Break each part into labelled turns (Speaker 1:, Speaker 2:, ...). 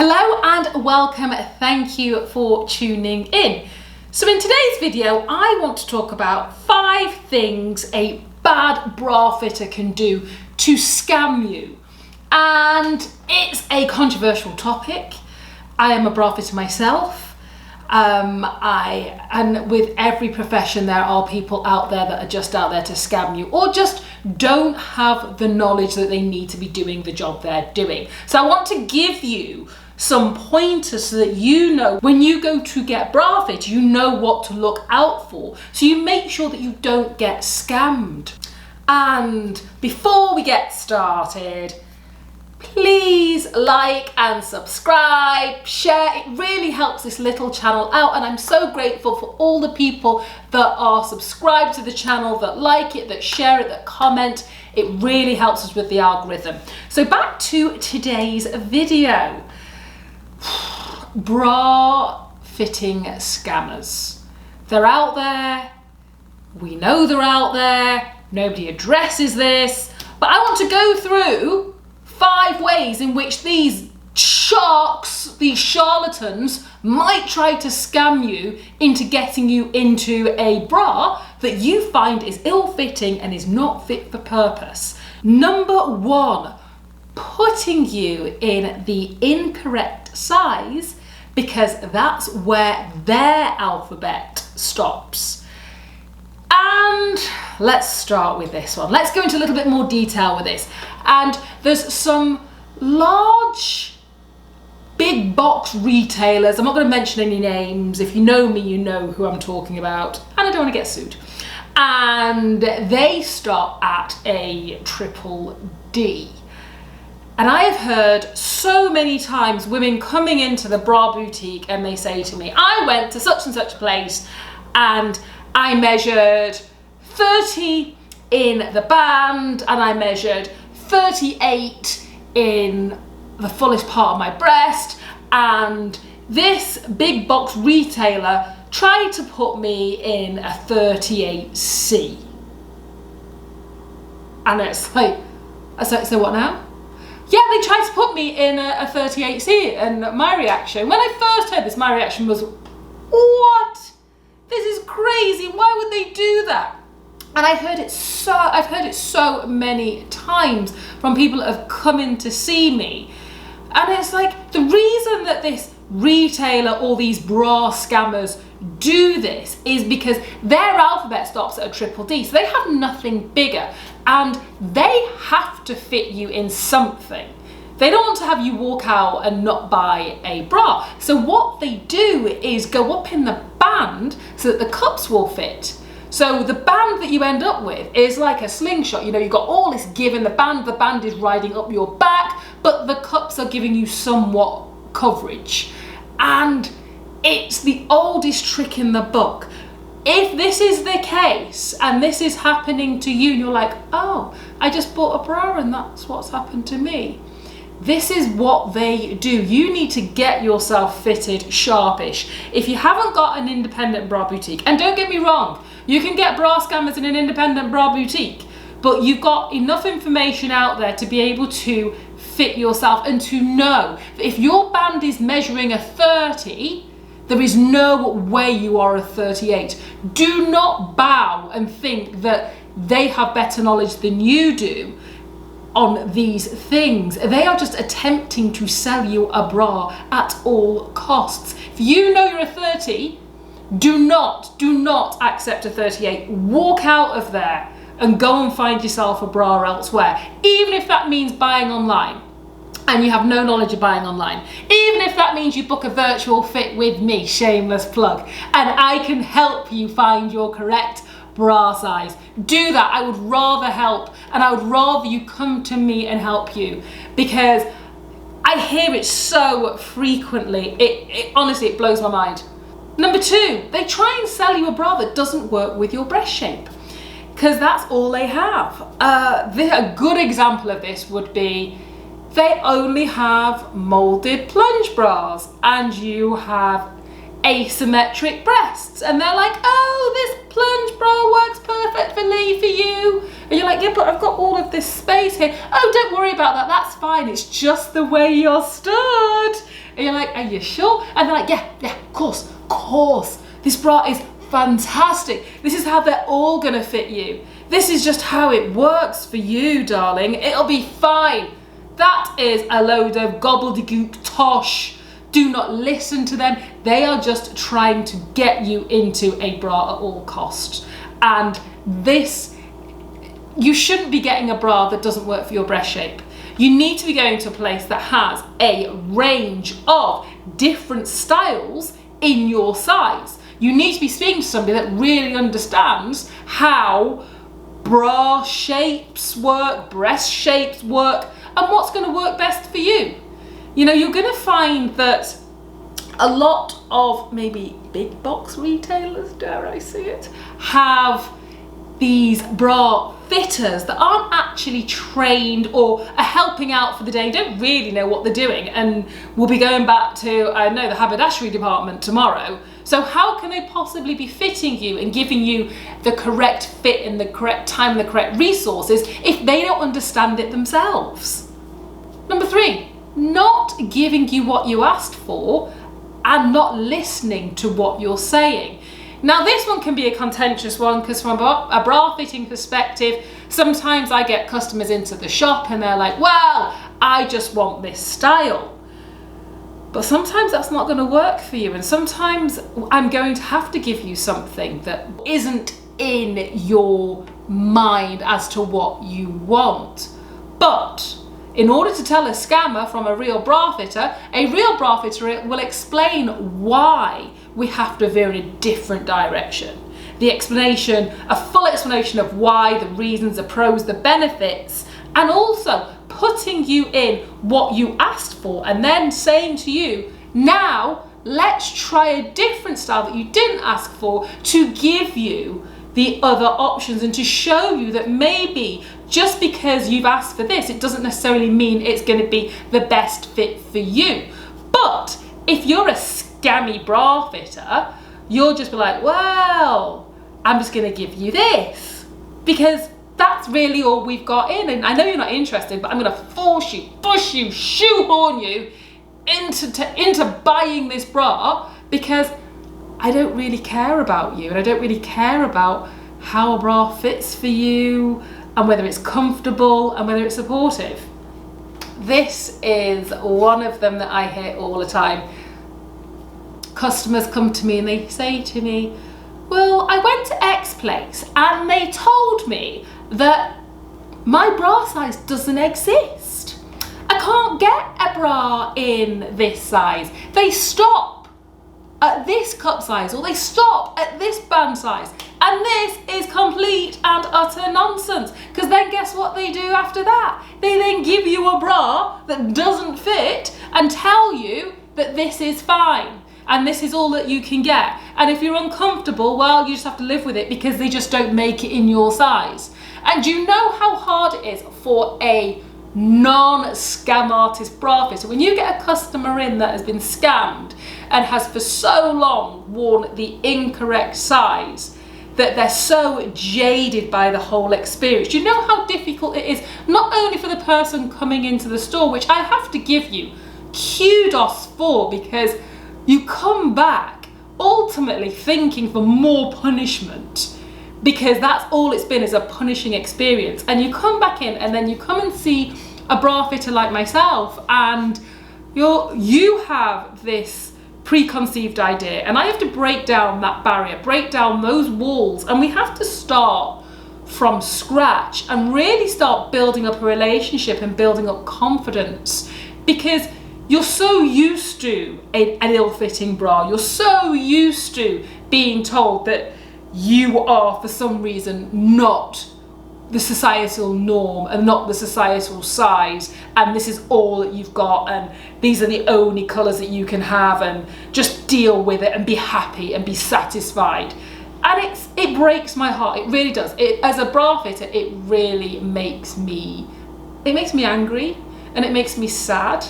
Speaker 1: Hello and welcome, thank you for tuning in. So in today's video, I want to talk about 5 things a bad bra fitter can do to scam you. And it's a controversial topic. I am a bra fitter myself. And with every profession, there are people out there that are just out there to scam you or just don't have the knowledge that they need to be doing the job they're doing. So I want to give you some pointers so that you know when you go to get bra fit, you know what to look out for. So you make sure that you don't get scammed. And before we get started, please like and subscribe, share. It really helps this little channel out, and I'm so grateful for all the people that are subscribed to the channel, that like it, that share it, that comment. It really helps us with the algorithm. So back to today's video. Bra fitting scammers. They're out there. We know they're out there. Nobody addresses this, but I want to go through 5 ways in which these sharks, these charlatans, might try to scam you into getting you into a bra that you find is ill-fitting and is not fit for purpose. Number 1, putting you in the incorrect size because that's where their alphabet stops. And let's start with this one. Let's go into a little bit more detail with this. And there's some large, big box retailers. I'm not going to mention any names. If you know me, you know who I'm talking about. And I don't want to get sued. And they start at a triple D. And I have heard so many times women coming into the bra boutique and they say to me, I went to such and such a place and I measured 30 in the band and I measured 38 in the fullest part of my breast, and this big box retailer tried to put me in a 38C. And it's like, I said, so what now? Yeah, they tried to put me in a 38C, and my reaction, when I first heard this, my reaction was, what? This is crazy, why would they do that? And I've heard it so many times from people that have come in to see me. And it's like, the reason that this retailer or these bra scammers do this is because their alphabet stops at a triple D, so they have nothing bigger and they have to fit you in something. They don't want to have you walk out and not buy a bra. So what they do is go up in the band so that the cups will fit. So the band that you end up with is like a slingshot. You know, you've got all this give in the band is riding up your back, but the cups are giving you somewhat coverage. And it's the oldest trick in the book. If this is the case and this is happening to you and you're like, oh, I just bought a bra and that's what's happened to me. This is what they do. You need to get yourself fitted sharpish. If you haven't got an independent bra boutique, and don't get me wrong, you can get bra scammers in an independent bra boutique, but you've got enough information out there to be able to fit yourself and to know that if your band is measuring a 30, there is no way you are a 38. Do not bow and think that they have better knowledge than you do on these things. They are just attempting to sell you a bra at all costs. If you know you're a 30, do not accept a 38. Walk out of there and go and find yourself a bra elsewhere, even if that means buying online and you have no knowledge of buying online. Even if that means you book a virtual fit with me, shameless plug, and I can help you find your correct bra size. Do that. I would rather help, and I would rather you come to me and help you, because I hear it so frequently. It honestly, it blows my mind. Number 2, they try and sell you a bra that doesn't work with your breast shape, because that's all they have. A good example of this would be they only have molded plunge bras and you have asymmetric breasts, and they're like, oh, this plunge bra works perfectly for you, and you're like, yeah, but I've got all of this space here. Oh, don't worry about that, that's fine, it's just the way you're stood. are you sure? And they're like, yeah, of course. This bra is fantastic. This is how they're all gonna fit you. This is just how it works for you, darling. It'll be fine. That is a load of gobbledygook tosh. Do not listen to them. They are just trying to get you into a bra at all costs. And you shouldn't be getting a bra that doesn't work for your breast shape. You need to be going to a place that has a range of different styles in your size. You need to be speaking to somebody that really understands how bra shapes work, breast shapes work, and what's going to work best for you. You know, you're going to find that a lot of maybe big box retailers, dare I say it, have these bra fitters that aren't actually trained or are helping out for the day, don't really know what they're doing, and will be going back to, I know, the haberdashery department tomorrow. So how can they possibly be fitting you and giving you the correct fit in the correct time and the correct resources if they don't understand it themselves? Number 3, not giving you what you asked for and not listening to what you're saying. Now this one can be a contentious one because from a bra fitting perspective, sometimes I get customers into the shop and they're like, well, I just want this style. But sometimes that's not going to work for you, and sometimes I'm going to have to give you something that isn't in your mind as to what you want. But in order to tell a scammer from a real bra fitter will explain why we have to veer in a different direction. A full explanation of why, the reasons, the pros, the benefits, and also putting you in what you asked for and then saying to you, now let's try a different style that you didn't ask for to give you the other options and to show you that maybe just because you've asked for this, it doesn't necessarily mean it's going to be the best fit for you. But if you're a scammy bra fitter, you'll just be like, well, I'm just going to give you this because that's really all we've got in. And I know you're not interested, but I'm going to force you, push you, shoehorn you into buying this bra because I don't really care about you and I don't really care about how a bra fits for you and whether it's comfortable and whether it's supportive. This is one of them that I hear all the time. Customers come to me and they say to me, well, I went to X place and they told me that my bra size doesn't exist. I can't get a bra in this size. They stop at this cup size or they stop at this band size. And this is complete and utter nonsense. Because then guess what they do after that? They then give you a bra that doesn't fit and tell you that this is fine. And this is all that you can get. And if you're uncomfortable, well, you just have to live with it because they just don't make it in your size. And you know how hard it is for a non-scam artist bra fitter when you get a customer in that has been scammed and has for so long worn the incorrect size that they're so jaded by the whole experience. You know how difficult it is, not only for the person coming into the store, which I have to give you kudos for, because you come back ultimately thinking for more punishment because that's all it's been, is a punishing experience. And you come back in and then you come and see a bra fitter like myself and you have this preconceived idea, and I have to break down that barrier, break down those walls, and we have to start from scratch and really start building up a relationship and building up confidence, because you're so used to an ill-fitting bra, you're so used to being told that you are for some reason not the societal norm and not the societal size, and this is all that you've got and these are the only colours that you can have, and just deal with it and be happy and be satisfied. And it breaks my heart, it really does. As a bra fitter, it really makes me angry and it makes me sad,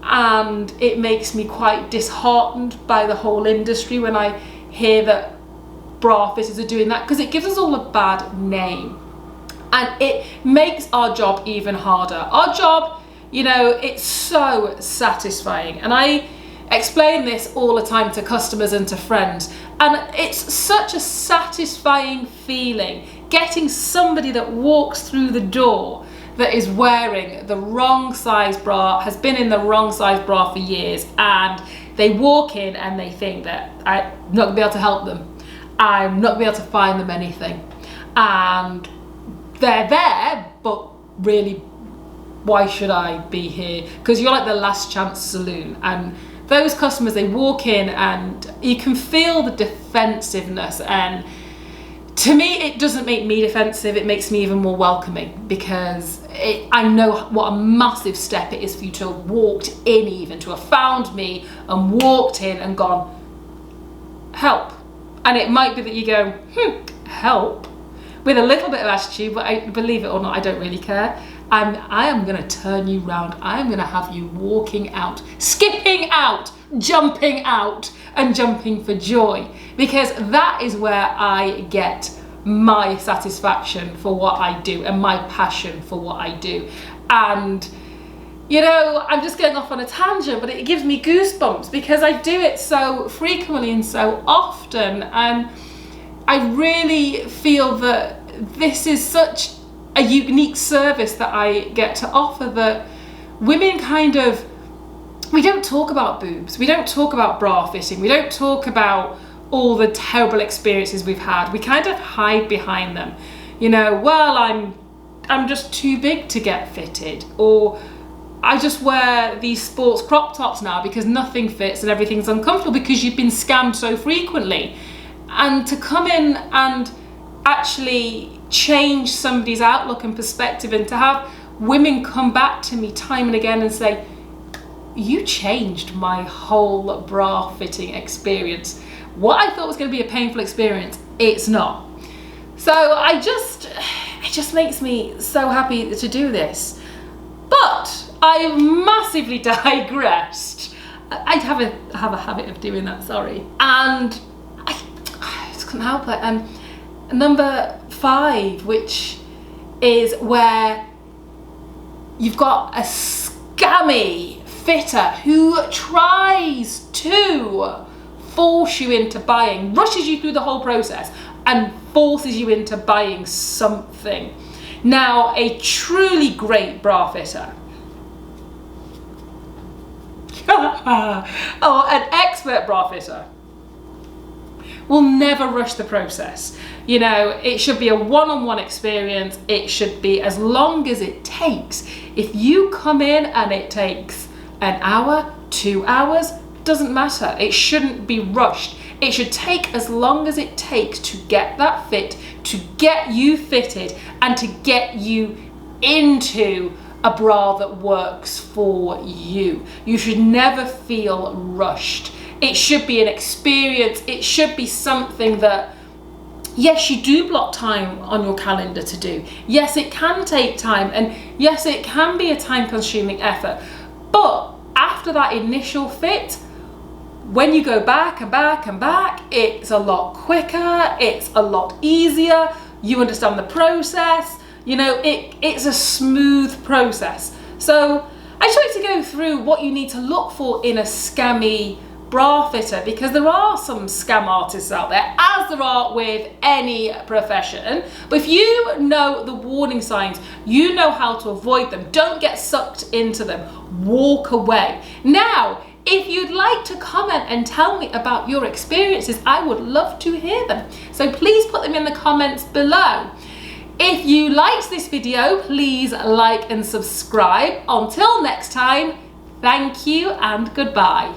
Speaker 1: and it makes me quite disheartened by the whole industry when I hear that bra fitters are doing that, because it gives us all a bad name. And it makes our job even harder. Our job, you know, it's so satisfying. And I explain this all the time to customers and to friends, and it's such a satisfying feeling getting somebody that walks through the door that is wearing the wrong size bra, has been in the wrong size bra for years, and they walk in and they think that I'm not gonna be able to help them, I'm not gonna be able to find them anything, and they're there, but really, why should I be here? Because you're like the last chance saloon, and those customers, they walk in and you can feel the defensiveness, and to me it doesn't make me defensive, it makes me even more welcoming, because I know what a massive step it is for you to have walked in, even to have found me and walked in and gone, help. And it might be that you go, help, with a little bit of attitude, but I believe it or not, I don't really care. I am going to turn you round. I am going to have you walking out, skipping out, jumping out, and jumping for joy, because that is where I get my satisfaction for what I do and my passion for what I do. And you know, I'm just going off on a tangent, but it gives me goosebumps because I do it so frequently and so often, and I really feel that this is such a unique service that I get to offer, that women kind of, we don't talk about boobs, we don't talk about bra fitting, we don't talk about all the terrible experiences we've had. We kind of hide behind them. You know, well, I'm just too big to get fitted, or I just wear these sports crop tops now because nothing fits and everything's uncomfortable because you've been scammed so frequently. And to come in and actually change somebody's outlook and perspective, and to have women come back to me time and again and say, you changed my whole bra fitting experience. What I thought was going to be a painful experience, it's not. So it just makes me so happy to do this. But I've massively digressed. I have a habit of doing that, sorry. And I just couldn't help it. Number 5, which is where you've got a scammy fitter who tries to force you into buying, rushes you through the whole process and forces you into buying something. Now, a truly great bra fitter, or an expert bra fitter, will never rush the process. You know, it should be a one-on-one experience. It should be as long as it takes. If you come in and it takes an hour, 2 hours, doesn't matter. It shouldn't be rushed. It should take as long as it takes to get that fit, to get you fitted, and to get you into a bra that works for you. You should never feel rushed. It should be an experience. It should be something that, yes, you do block time on your calendar to do. Yes, it can take time, and yes, it can be a time-consuming effort. But after that initial fit, when you go back and back and back, it's a lot quicker, it's a lot easier, you understand the process, you know, it's a smooth process. So I just like to go through what you need to look for in a scammy bra fitter, because there are some scam artists out there, as there are with any profession. But if you know the warning signs, you know how to avoid them. Don't get sucked into them. Walk away. Now, if you'd like to comment and tell me about your experiences, I would love to hear them. So please put them in the comments below. If you liked this video, please like and subscribe. Until next time, thank you and goodbye.